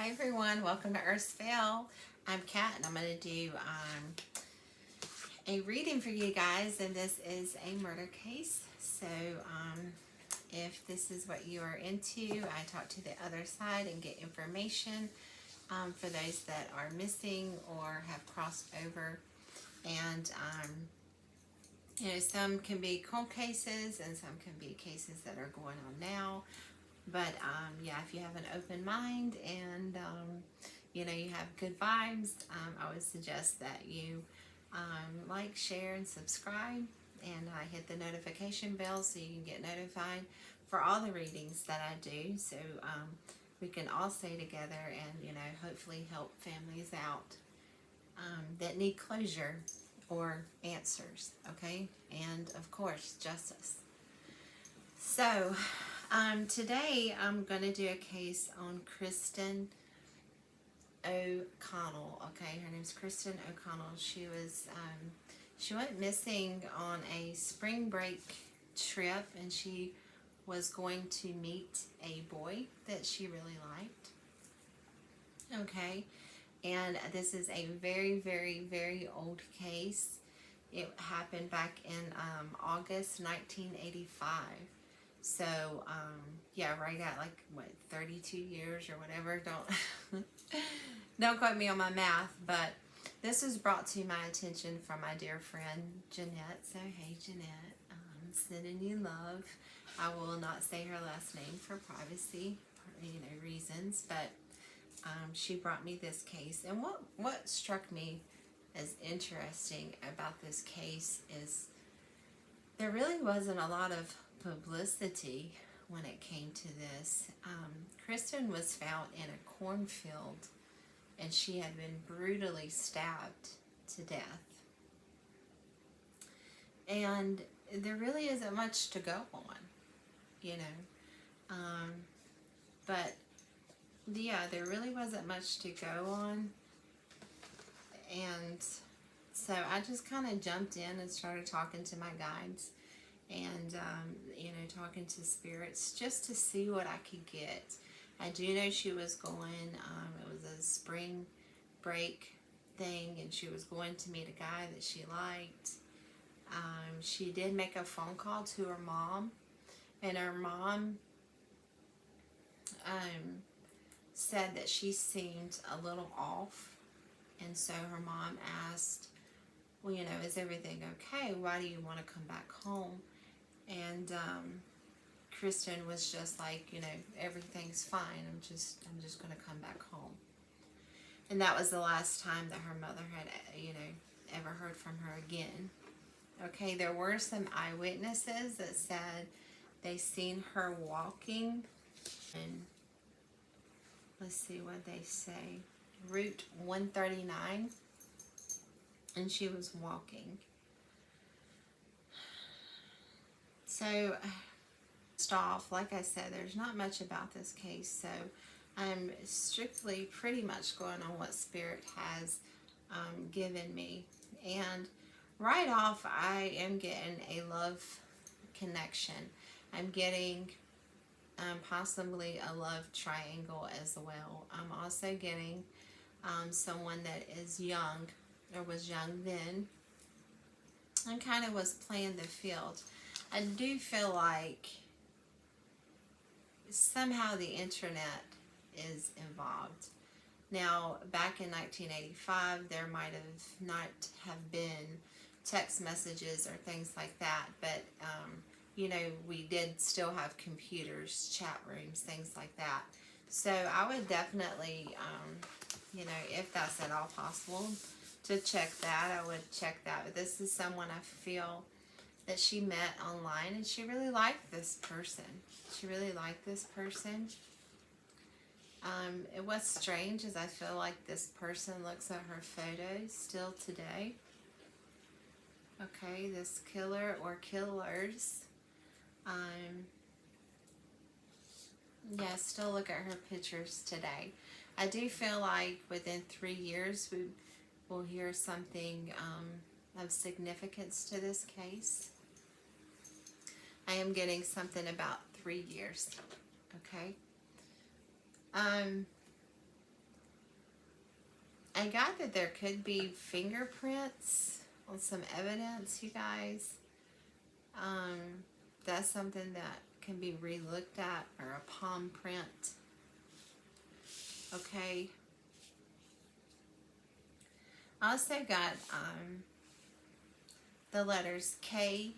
Hi everyone, welcome to Earth's Veil. I'm Kat and I'm going to do a reading for you guys, and this is a murder case. So if this is what you are into, I talk to the other side and get information for those that are missing or have crossed over. And some can be cold cases and some can be cases that are going on now. But yeah, if you have an open mind and you have good vibes, I would suggest that you like, share, and subscribe, and hit the notification bell so you can get notified for all the readings that I do. So we can all stay together and hopefully help families out that need closure or answers. Okay, and of course justice. So today I'm going to do a case on Kristen O'Connell. Okay, her name's Kristen O'Connell. She went missing on a spring break trip, and she was going to meet a boy that she really liked. Okay, and this is a very, very, very old case. It happened back in August 1985. So, yeah, right at 32 years or whatever. Don't quote me on my math, but this was brought to my attention from my dear friend Jeanette. So, hey Jeanette, sending you love. I will not say her last name for privacy, reasons, but she brought me this case. And what struck me as interesting about this case is there really wasn't a lot of publicity when it came to this. Kristen was found in a cornfield and she had been brutally stabbed to death. And there really isn't much to go on, but yeah, there really wasn't much to go on. And so I just kind of jumped in and started talking to my guides and talking to spirits just to see what I could get. I do know she was going, it was a spring break thing, and she was going to meet a guy that she liked. She did make a phone call to her mom, and her mom said that she seemed a little off, and so her mom asked, well, is everything okay? Why do you want to come back home? And Kristen was just like, everything's fine. I'm just going to come back home. And that was the last time that her mother had, ever heard from her again. Okay, there were some eyewitnesses that said they seen her walking, and let's see what they say, Route 139, and she was walking. So, off, like I said, there's not much about this case, so I'm strictly pretty much going on what Spirit has given me. And right off, I am getting a love connection. I'm getting possibly a love triangle as well. I'm also getting someone that is young, or was young then, and kind of was playing the field. I do feel like somehow the internet is involved. Now, back in 1985, there might have not have been text messages or things like that, but we did still have computers, chat rooms, things like that. So I would definitely, if that's at all possible, to check that, I would check that. But this is someone I feel that she met online, and she really liked this person. She really liked this person. What's strange is I feel like this person looks at her photos still today. Okay, this killer or killers. Yeah, still look at her pictures today. I do feel like within 3 years we will hear something of significance to this case. I am getting something about 3 years. Okay. I got that there could be fingerprints on some evidence, you guys. That's something that can be re-looked at, or a palm print. Okay. I also got the letters K,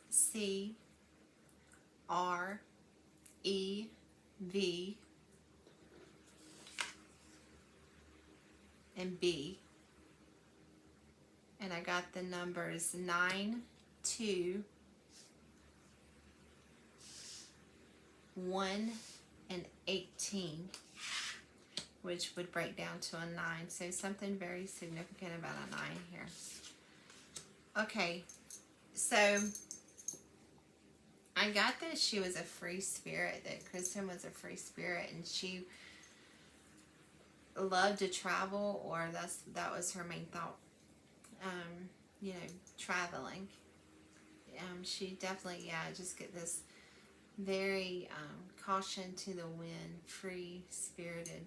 C, R, E, V, and B. And I got the numbers 9, 2, 1, and 18, which would break down to a 9. So something very significant about a 9 here. Okay, so I got that she was a free spirit, that Kristen was a free spirit, and she loved to travel, or that was her main thought. You know, traveling. She definitely, yeah, I just get this very caution to the wind, free spirited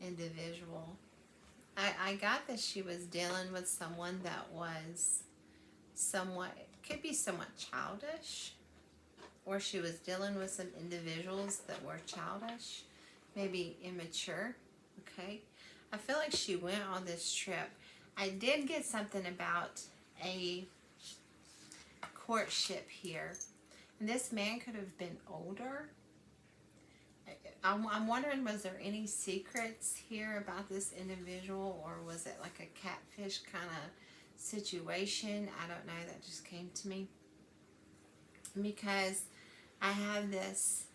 individual. I got that she was dealing with someone that was somewhat, could be somewhat childish, or she was dealing with some individuals that were childish, maybe immature. Okay, I feel like she went on this trip. I did get something about a courtship here, and this man could have been older. I'm wondering, was there any secrets here about this individual, or was it like a catfish kind of situation? I don't know, that just came to me, because I have this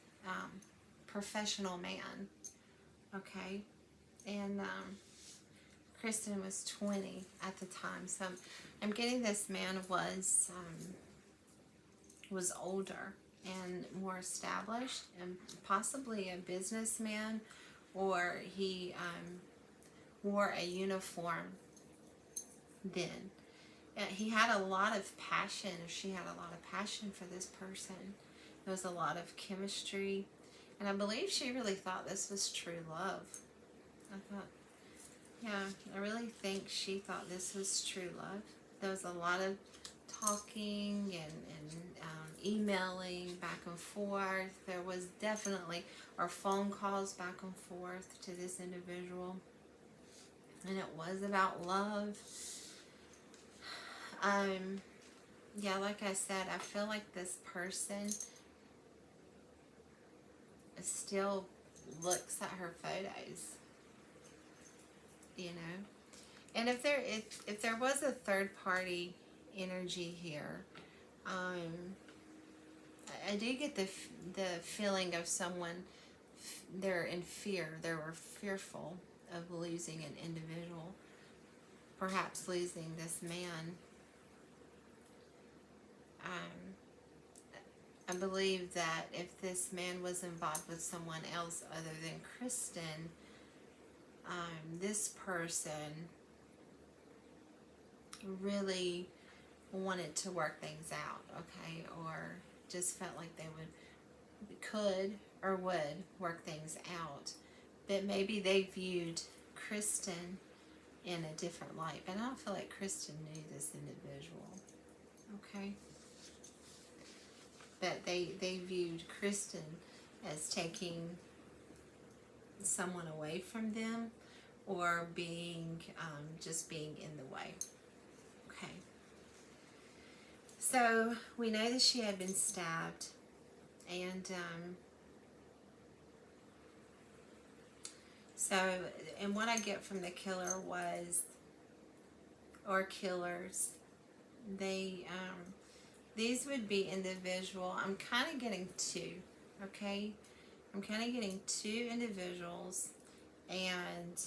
professional man, okay, and Kristen was 20 at the time, so I'm getting this man was older and more established, and possibly a businessman, or he wore a uniform then. He had a lot of passion, or she had a lot of passion for this person. There was a lot of chemistry, and I believe she really thought this was true love. I thought, yeah, I really think she thought this was true love. There was a lot of talking and emailing back and forth. There was definitely, or phone calls back and forth to this individual, and it was about love. Yeah, like I said, I feel like this person still looks at her photos, you know. And if there was a third party energy here, I do get the feeling of someone, they're in fear. They were fearful of losing an individual, perhaps losing this man. I believe that if this man was involved with someone else other than Kristen, this person really wanted to work things out, okay, or just felt like they could or would work things out, but maybe they viewed Kristen in a different light. But I don't feel like Kristen knew this individual, okay, but they viewed Kristen as taking someone away from them, or being just being in the way. Okay, so we know that she had been stabbed, and what I get from the killer was, or killers, they these would be individual. I'm kind of getting two, okay? I'm kind of getting two individuals, and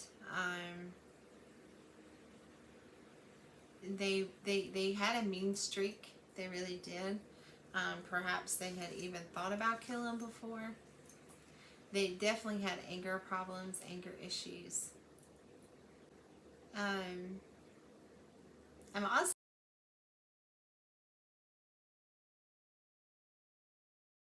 they had a mean streak. They really did. Perhaps they had even thought about killing before. They definitely had anger problems, anger issues. I'm also